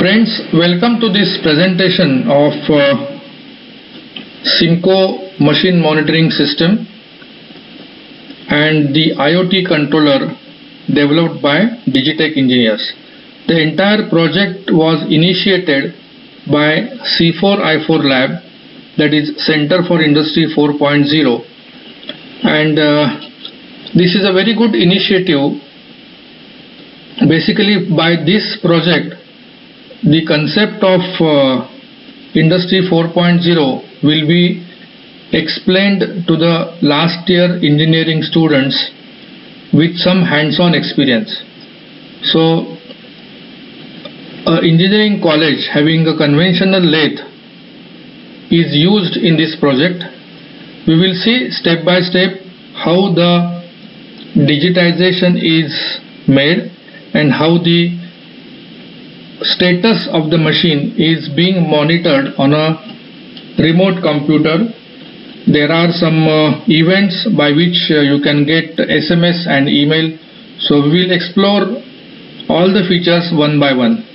Friends, welcome to this presentation of Simco machine monitoring system and the IoT controller developed by Digitech engineers. The entire project was initiated by C4I4 Lab, that is Center for Industry 4.0, and this is a very good initiative. Basically, by this project the concept of Industry 4.0 will be explained to the last year engineering students with some hands-on experience. So, an engineering college having a conventional lathe is used in this project. We will see step by step how the digitization is made and how the status of the machine is being monitored on a remote computer. There are some events by which you can get SMS and email. So we will explore all the features one by one.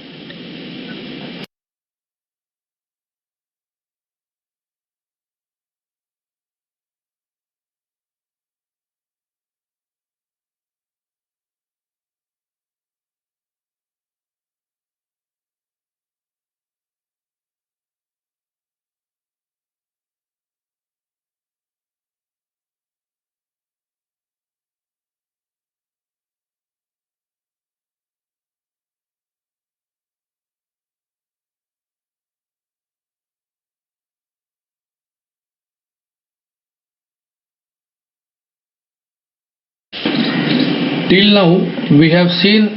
Till now, we have seen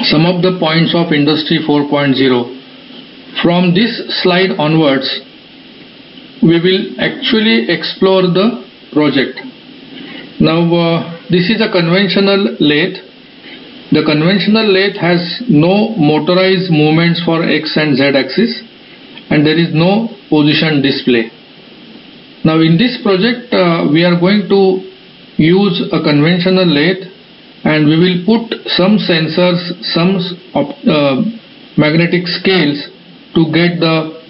some of the points of Industry 4.0. From this slide onwards, we will actually explore the project. Now, this is a conventional lathe. The conventional lathe has no motorized movements for X and Z axis, and there is no position display. Now, in this project, we are going to use a conventional lathe, and we will put some sensors, some magnetic scales to get the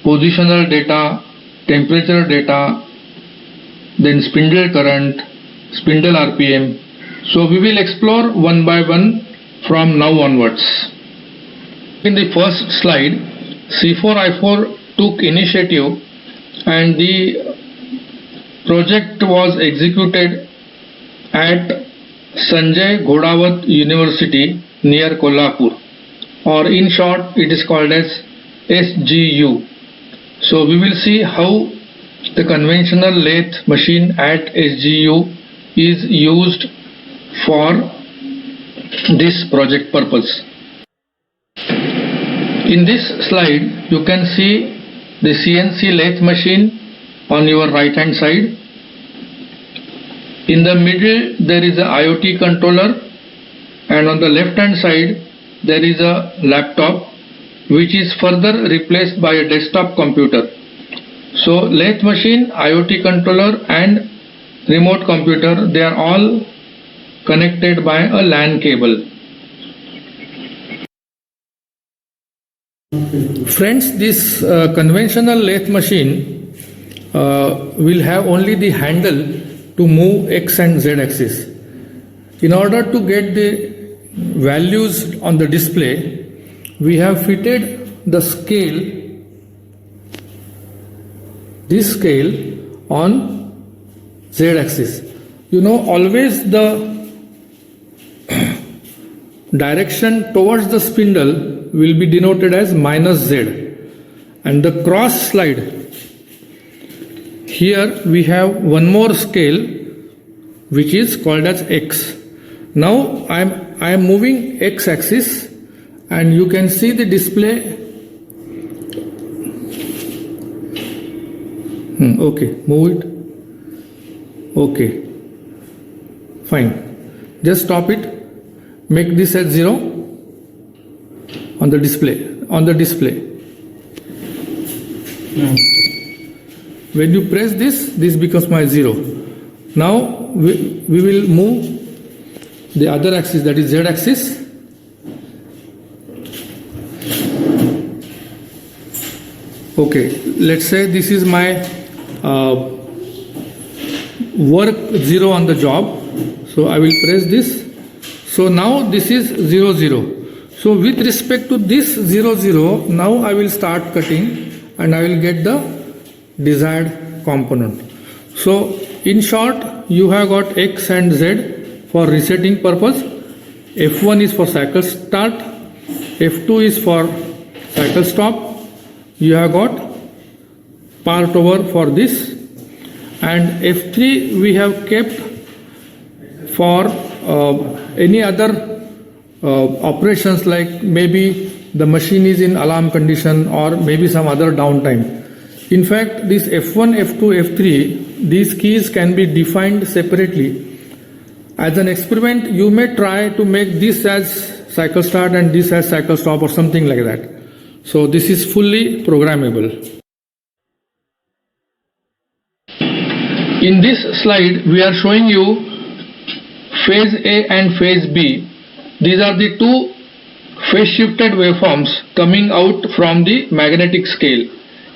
positional data, temperature data, then spindle current, spindle RPM. So we will explore one by one from now onwards. In the first slide, C4I4 took initiative and the project was executed at Sanjay Ghodawat University near Kolhapur, or in short it is called as SGU. So we will see how the conventional lathe machine at SGU is used for this project purpose. In this slide you can see the CNC lathe machine on your right hand side. In the middle there is a IoT controller, and on the left hand side there is a laptop which is further replaced by a desktop computer. So lathe machine, IoT controller and remote computer, they are all connected by a LAN cable. Friends, this conventional lathe machine will have only the handle to move X and Z axis. In order to get the values on the display, we have fitted the scale, this scale on Z axis. You know, always the direction towards the spindle will be denoted as -Z, and the cross slide, here we have one more scale which is called as X. Now I am moving X axis, and you can see the display. Okay, move it. Okay, fine. Just stop it. Make this at 0 on the display. When you press this, this becomes my 0. Now we will move the other axis, that is Z axis. Okay, let's say this is my work 0 on the job. So I will press this. So now this is 0 0. So with respect to this 0 0, now I will start cutting and I will get the desired component. So in short, you have got X and Z for resetting purpose. F1 is for cycle start, F2 is for cycle stop. You have got part over for this, and F3 we have kept for any other operations, like maybe the machine is in alarm condition or maybe some other downtime. In fact, this F1, F2, F3, these keys can be defined separately. As an experiment, you may try to make this as cycle start and this as cycle stop or something like that. So this is fully programmable. In this slide, we are showing you phase A and phase B. These are the two phase shifted waveforms coming out from the magnetic scale.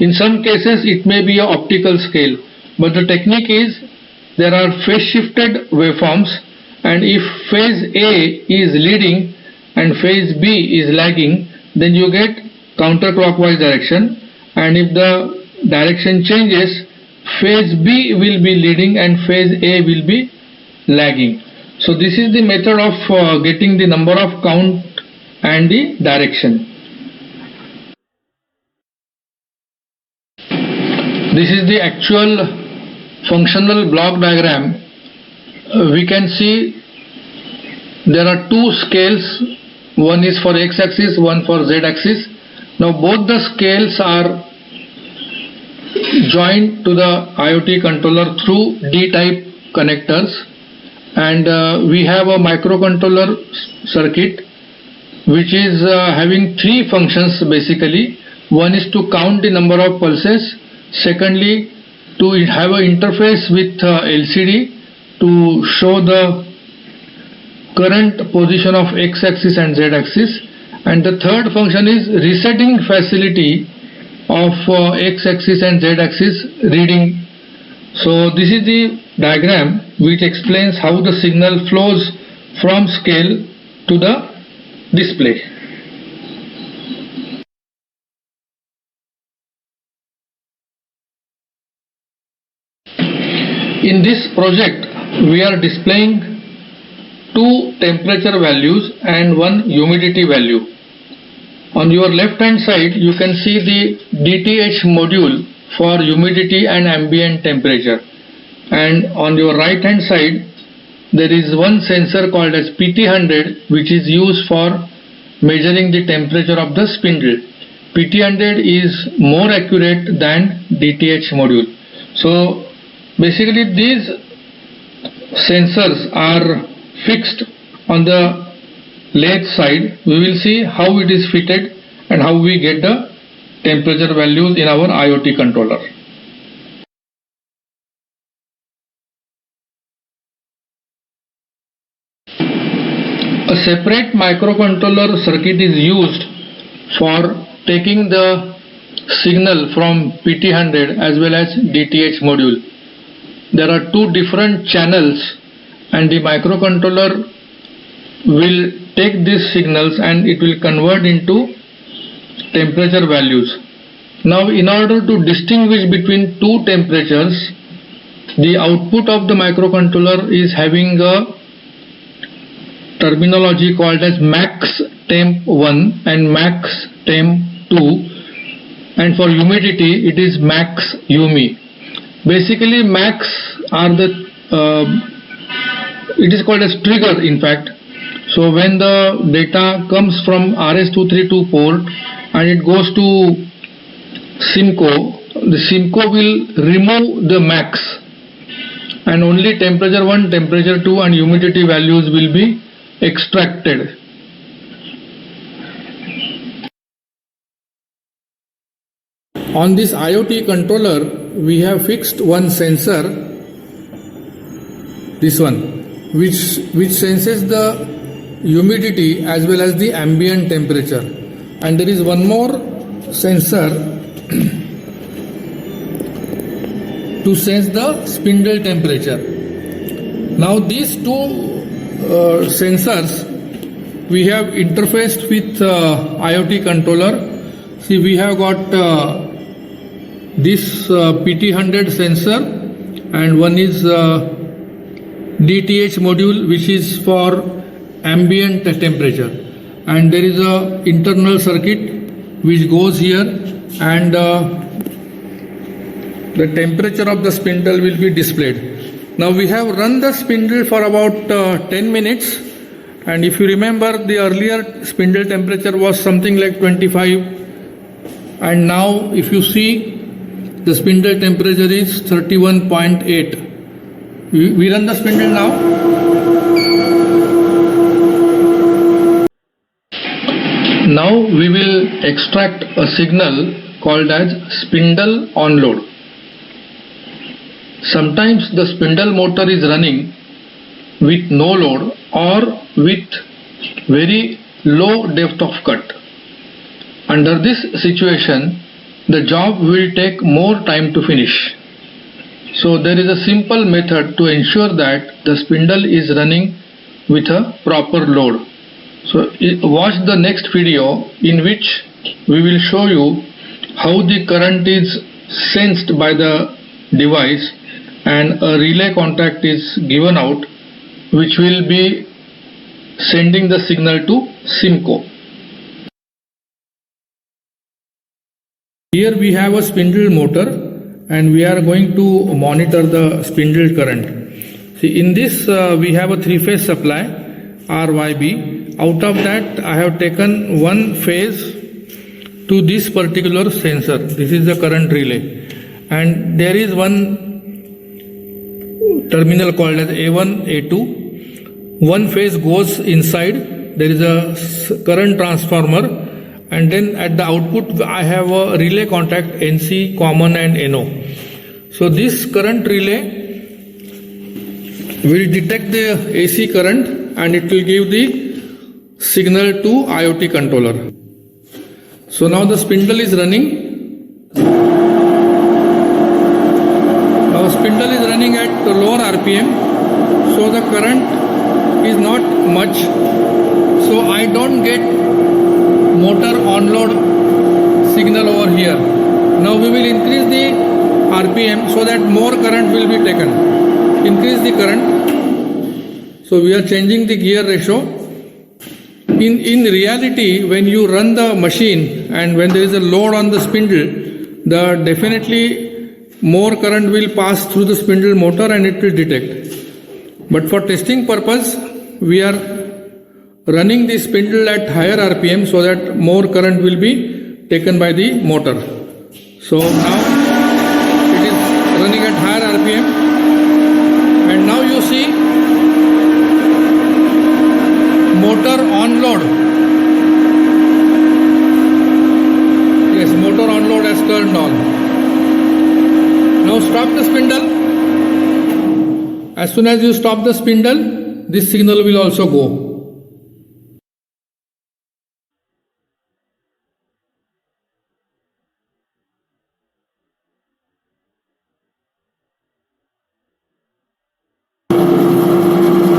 In some cases, it may be an optical scale, but the technique is there are phase shifted waveforms, and if phase A is leading and phase B is lagging, then you get counterclockwise direction, and if the direction changes, phase B will be leading and phase A will be lagging. So this is the method of getting the number of count and the direction. This is the actual functional block diagram. We can see there are two scales, one is for x-axis, one for z-axis. Now both the scales are joined to the IoT controller through D-type connectors, and we have a microcontroller circuit which is having three functions basically. One is to count the number of pulses, secondly to have an interface with LCD to show the current position of x-axis and z-axis, and the third function is resetting facility of x-axis and z-axis reading. So this is the diagram which explains how the signal flows from scale to the display. In this project, we are displaying two temperature values and one humidity value. On your left hand side, you can see the DTH module for humidity and ambient temperature, and on your right hand side there is one sensor called as PT100 which is used for measuring the temperature of the spindle. PT100 is more accurate than DTH module. So basically these sensors are fixed on the lathe side. We will see how it is fitted and how we get the temperature values in our IoT controller. A separate microcontroller circuit is used for taking the signal from PT100 as well as DTH module. There are two different channels, and the microcontroller will take these signals and it will convert into temperature values. Now in order to distinguish between two temperatures, the output of the microcontroller is having a terminology called as max temp 1 and max temp 2, and for humidity it is max humi. Basically max are the it is called as trigger in fact. So when the data comes from RS-232 port and it goes to SIMCO, the SIMCO will remove the max and only temperature 1, temperature 2 and humidity values will be extracted. On this IoT controller we have fixed one sensor, this one, which senses the humidity as well as the ambient temperature, and there is one more sensor to sense the spindle temperature. Now these two sensors we have interfaced with IoT controller. See, we have got this PT100 sensor, and one is DTH module, which is for ambient temperature, and there is a internal circuit which goes here, and the temperature of the spindle will be displayed. Now we have run the spindle for about 10 minutes, and if you remember, the earlier spindle temperature was something like 25, and now if you see, the spindle temperature is 31.8. We run the spindle now. Now we will extract a signal called as spindle on load. Sometimes the spindle motor is running with no load or with very low depth of cut. Under this situation, the job will take more time to finish. So there is a simple method to ensure that the spindle is running with a proper load. So watch the next video, in which we will show you how the current is sensed by the device and a relay contact is given out, which will be sending the signal to SIMCO. Here we have a spindle motor, and we are going to monitor the spindle current. See, in this we have a three-phase supply RYB. Out of that, I have taken one phase to this particular sensor. This is the current relay, and there is one terminal called as A1, A2. One phase goes inside. There is a current transformer, and then at the output I have a relay contact NC, common, and NO. So this current relay will detect the AC current, and it will give the signal to IoT controller. So now the spindle is running. Now spindle is running at lower RPM, so the current is not much. So I don't get motor on load signal over here. Now we will increase the RPM so that more current will be taken. Increase the current. So we are changing the gear ratio. In reality, when you run the machine and when there is a load on the spindle, the definitely more current will pass through the spindle motor and it will detect. But for testing purpose, we are running the spindle at higher RPM so that more current will be taken by the motor. So now it is running at higher RPM, and now you see motor on load. Yes, motor on load has turned on. Now stop the spindle. As soon as you stop the spindle, this signal will also go.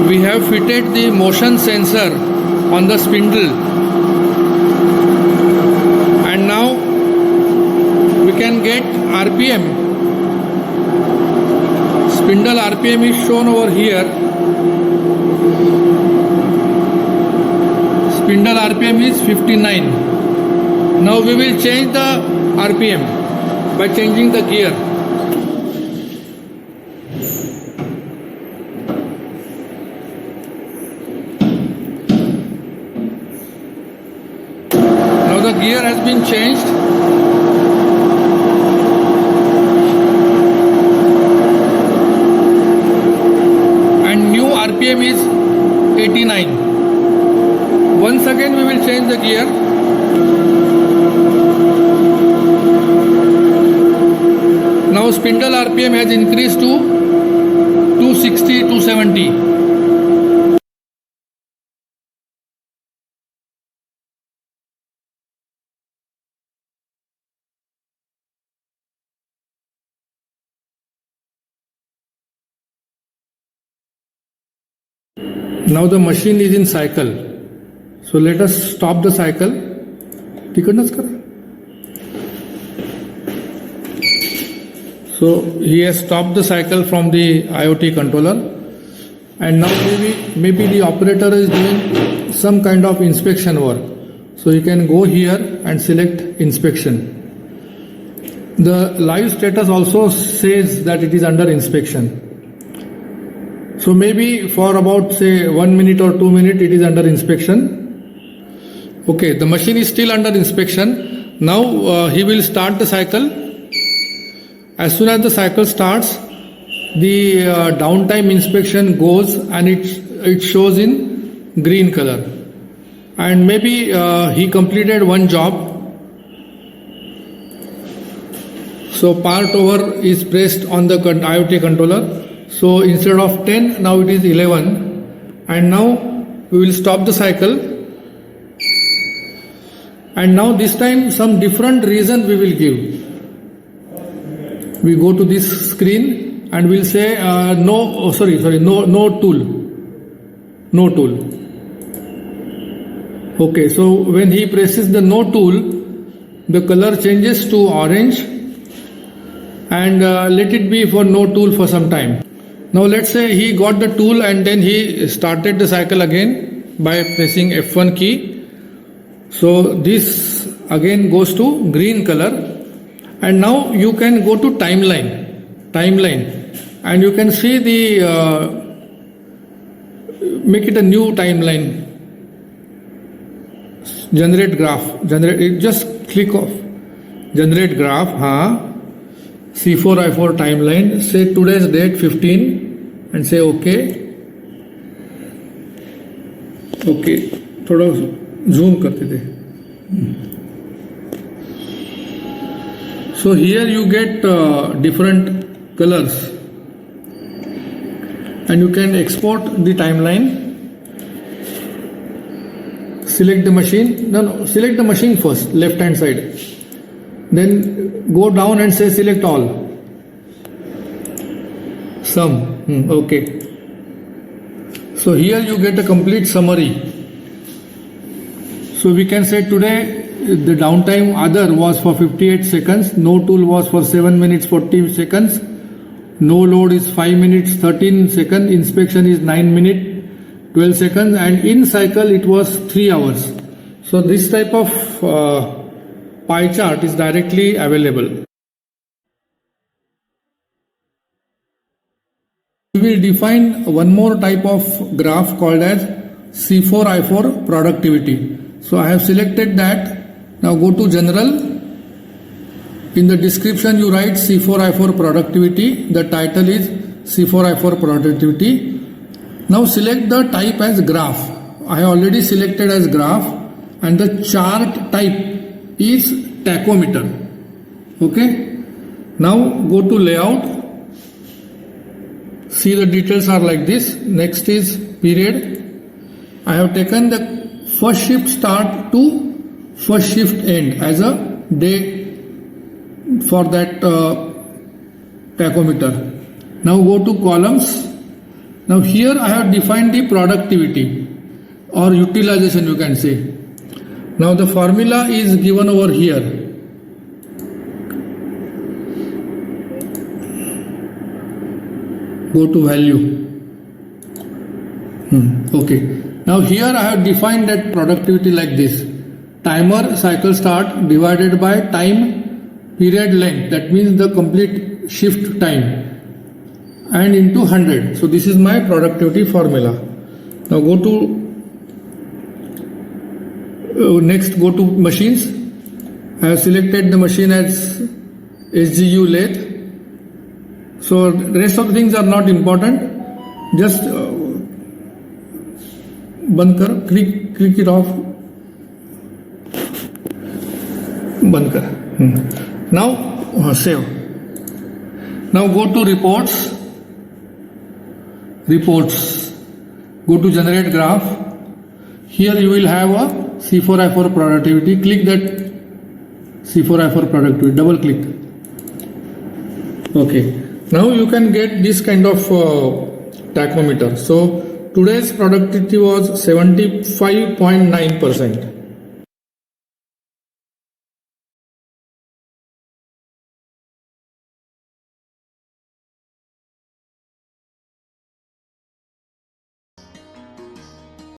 We have fitted the motion sensor on the spindle, and now we can get RPM. Spindle RPM is shown over here. Spindle RPM is 59. Now we will change the RPM by changing the gear. The gear has been changed, and new RPM is 89. Once again we will change the gear. Now spindle RPM has increased to 260, 270. Now the machine is in cycle. So let us stop the cycle. So he has stopped the cycle from the IoT controller, and now maybe the operator is doing some kind of inspection work. So you can go here and select inspection. The live status also says that it is under inspection. So maybe for about say 1 minute or 2 minutes it is under inspection. Okay, the machine is still under inspection. Now he will start the cycle. As soon as the cycle starts, the downtime inspection goes and it shows in green color. And maybe he completed one job. So part over is pressed on the IoT controller. So instead of 10, now it is 11. And now we will stop the cycle. And now this time some different reason we will give. We go to this screen and we'll say no tool. No tool. Okay, so when he presses the no tool, the color changes to orange, and let it be for no tool for some time. Now let's say he got the tool and then he started the cycle again by pressing F1 key. So this again goes to green color, and now you can go to timeline, and you can see the make it a new timeline. Generate graph. Just click off. Generate graph. C4I4 timeline. Say today's date 15 and say OK. Okay. थोड़ा zoom करते थे. So here you get different colors, and you can export the timeline. Select the machine. Select the machine first, left hand side. Then go down and say select all. Sum. Okay. So here you get a complete summary. So we can say today the downtime other was for 58 seconds. No tool was for 7 minutes 40 seconds. No load is 5 minutes 13 seconds. Inspection is 9 minutes 12 seconds, and in cycle it was 3 hours. So this type of pie chart is directly available. We will define one more type of graph called as C4I4 productivity. So I have selected that. Now go to general. In the description you write C4I4 productivity. The title is C4I4 productivity. Now select the type as graph. I have already selected as graph, and the chart type is tachometer. Okay. Now go to layout. See, the details are like this. Next is period. I have taken the first shift start to first shift end as a day for that tachometer. Now go to columns. Now here I have defined the productivity or utilization, you can say. Now the formula is given over here. Go to value. Okay. Now here I have defined that productivity like this. Timer cycle start divided by time period length. That means the complete shift time. And into 100. So this is my productivity formula. Now go to next, go to machines. I have selected the machine as SGU lathe. So rest of the things are not important. Just बंद कर, click it off. बंद कर. Now save. Now go to reports. Go to generate graph. Here you will have a C4I4 productivity. Click that C4I4 productivity. Double click. Okay. Now you can get this kind of tachometer. So today's productivity was 75.9%.